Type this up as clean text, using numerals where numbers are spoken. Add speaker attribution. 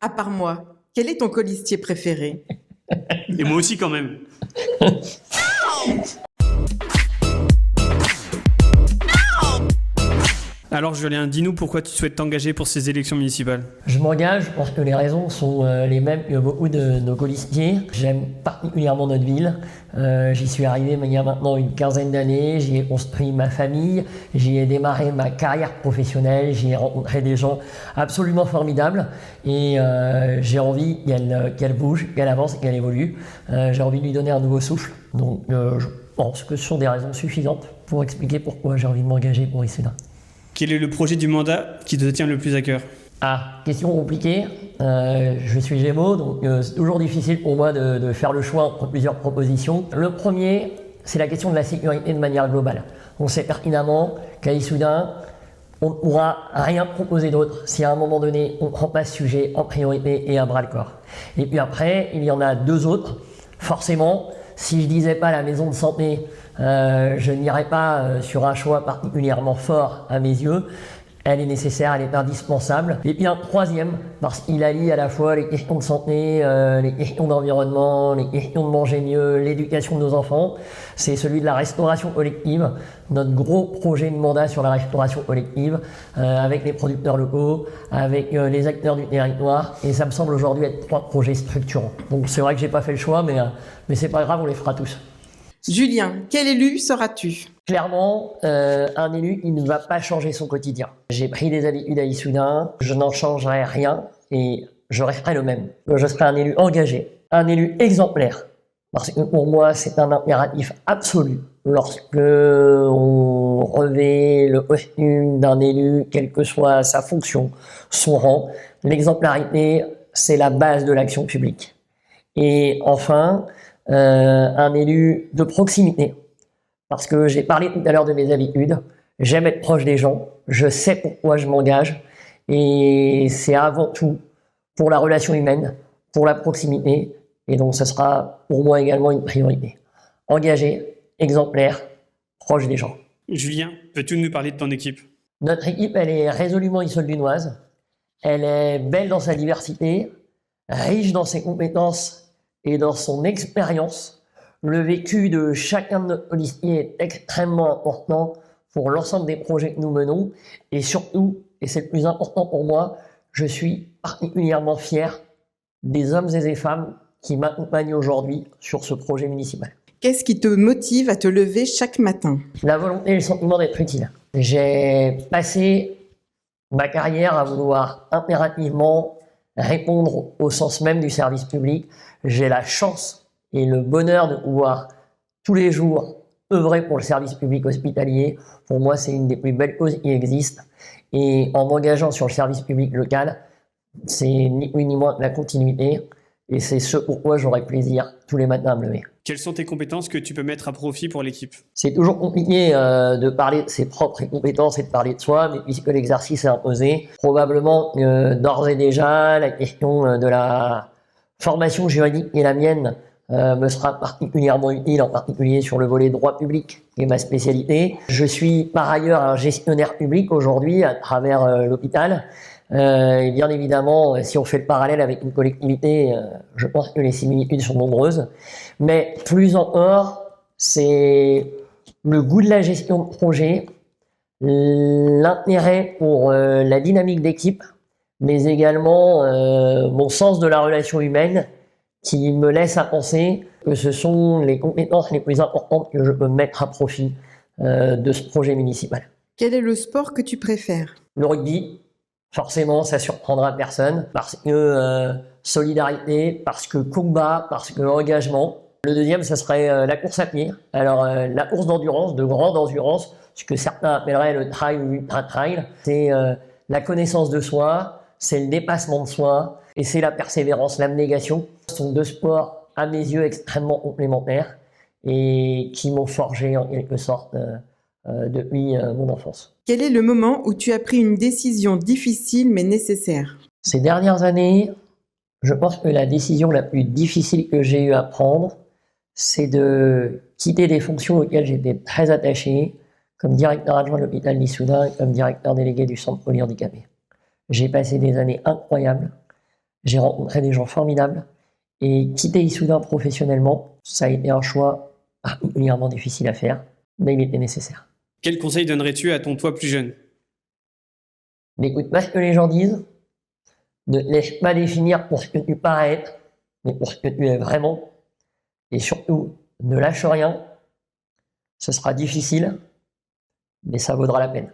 Speaker 1: À part moi, quel est ton colistier préféré?
Speaker 2: Et moi aussi quand même. Alors Julien, dis-nous pourquoi tu souhaites t'engager pour ces élections municipales.
Speaker 3: Je m'engage parce que les raisons sont les mêmes que beaucoup de nos colistiers. J'aime particulièrement notre ville. J'y suis arrivé il y a maintenant une quinzaine d'années. J'y ai construit ma famille. J'y ai démarré ma carrière professionnelle. J'y ai rencontré des gens absolument formidables. Et j'ai envie qu'elle bouge, qu'elle avance, qu'elle évolue. J'ai envie de lui donner un nouveau souffle. Donc je pense que ce sont des raisons suffisantes pour expliquer pourquoi j'ai envie de m'engager pour Issoudun.
Speaker 2: Quel est le projet du mandat qui te tient le plus à cœur?
Speaker 3: Question compliquée. Je suis Gémeaux, donc c'est toujours difficile pour moi de faire le choix entre plusieurs propositions. Le premier, c'est la question de la sécurité de manière globale. On sait pertinemment qu'à Issoudun, on ne pourra rien proposer d'autre si à un moment donné, on ne prend pas ce sujet en priorité et à bras-le-corps. Et puis après, il y en a deux autres. Forcément, si je disais pas la maison de santé, je n'irais pas sur un choix particulièrement fort à mes yeux. Elle est nécessaire, elle est indispensable. Et puis un troisième, parce qu'il allie à la fois les questions de santé, les questions d'environnement, les questions de manger mieux, l'éducation de nos enfants, c'est celui de la restauration collective. Notre gros projet de mandat sur la restauration collective, avec les producteurs locaux, avec les acteurs du territoire, et ça me semble aujourd'hui être trois projets structurants. Donc c'est vrai que j'ai pas fait le choix, mais c'est pas grave, on les fera tous.
Speaker 1: Julien, quel élu seras-tu?
Speaker 3: Clairement, un élu, il ne va pas changer son quotidien. J'ai pris des habitudes à Issoudun, je n'en changerai rien et je resterai le même. Je serai un élu engagé, un élu exemplaire. Parce que pour moi, c'est un impératif absolu. Lorsque on revêt le costume d'un élu, quelle que soit sa fonction, son rang, l'exemplarité, c'est la base de l'action publique. Et enfin, un élu de proximité. Parce que j'ai parlé tout à l'heure de mes habitudes, j'aime être proche des gens, je sais pourquoi je m'engage, et c'est avant tout pour la relation humaine, pour la proximité, et donc ce sera pour moi également une priorité. Engagé, exemplaire, proche des gens.
Speaker 2: Julien, peux-tu nous parler de ton équipe?
Speaker 3: Notre équipe, elle est résolument issoudunnoise, elle est belle dans sa diversité, riche dans ses compétences et dans son expérience. Le vécu de chacun de nos policiers est extrêmement important pour l'ensemble des projets que nous menons. Et surtout, et c'est le plus important pour moi, je suis particulièrement fier des hommes et des femmes qui m'accompagnent aujourd'hui sur ce projet municipal.
Speaker 1: Qu'est-ce qui te motive à te lever chaque matin?
Speaker 3: La volonté et le sentiment d'être utile. J'ai passé ma carrière à vouloir impérativement répondre au sens même du service public. J'ai la chance et le bonheur de pouvoir tous les jours œuvrer pour le service public hospitalier. Pour moi, c'est une des plus belles causes qui existent. Et en m'engageant sur le service public local, c'est ni plus ni moins que la continuité. Et c'est ce pourquoi j'aurai plaisir tous les matins à me lever.
Speaker 2: Quelles sont tes compétences que tu peux mettre à profit pour l'équipe?
Speaker 3: C'est toujours compliqué de parler de ses propres compétences et de parler de soi, mais puisque l'exercice est imposé, probablement d'ores et déjà, la question de la formation juridique et la mienne me sera particulièrement utile, en particulier sur le volet droit public, qui est ma spécialité. Je suis par ailleurs un gestionnaire public aujourd'hui à travers l'hôpital. Et bien évidemment, si on fait le parallèle avec une collectivité, je pense que les similitudes sont nombreuses. Mais plus encore, c'est le goût de la gestion de projet, l'intérêt pour la dynamique d'équipe, mais également mon sens de la relation humaine qui me laisse à penser que ce sont les compétences les plus importantes que je peux mettre à profit de ce projet municipal.
Speaker 1: Quel est le sport que tu préfères?
Speaker 3: Le rugby, forcément, ça surprendra personne, parce que solidarité, parce que combat, parce que engagement. Le deuxième, ça serait la course à pied. Alors, la course d'endurance, de grande endurance, ce que certains appelleraient le trail ou l'ultra-trail, c'est la connaissance de soi, c'est le dépassement de soi, et c'est la persévérance, l'abnégation. Ce sont deux sports, à mes yeux, extrêmement complémentaires et qui m'ont forgé, en quelque sorte, depuis mon enfance.
Speaker 1: Quel est le moment où tu as pris une décision difficile mais nécessaire?
Speaker 3: Ces dernières années, je pense que la décision la plus difficile que j'ai eu à prendre, c'est de quitter des fonctions auxquelles j'étais très attaché, comme directeur adjoint de l'hôpital d'Issoudun et comme directeur délégué du centre polyhandicapé. J'ai passé des années incroyables. J'ai rencontré des gens formidables. Et quitter Issoudun professionnellement, ça a été un choix particulièrement difficile à faire, mais il était nécessaire.
Speaker 2: Quel conseil donnerais-tu à ton toi plus jeune?
Speaker 3: N'écoute pas ce que les gens disent, ne te laisse pas définir pour ce que tu parais être, mais pour ce que tu es vraiment. Et surtout, ne lâche rien. Ce sera difficile, mais ça vaudra la peine.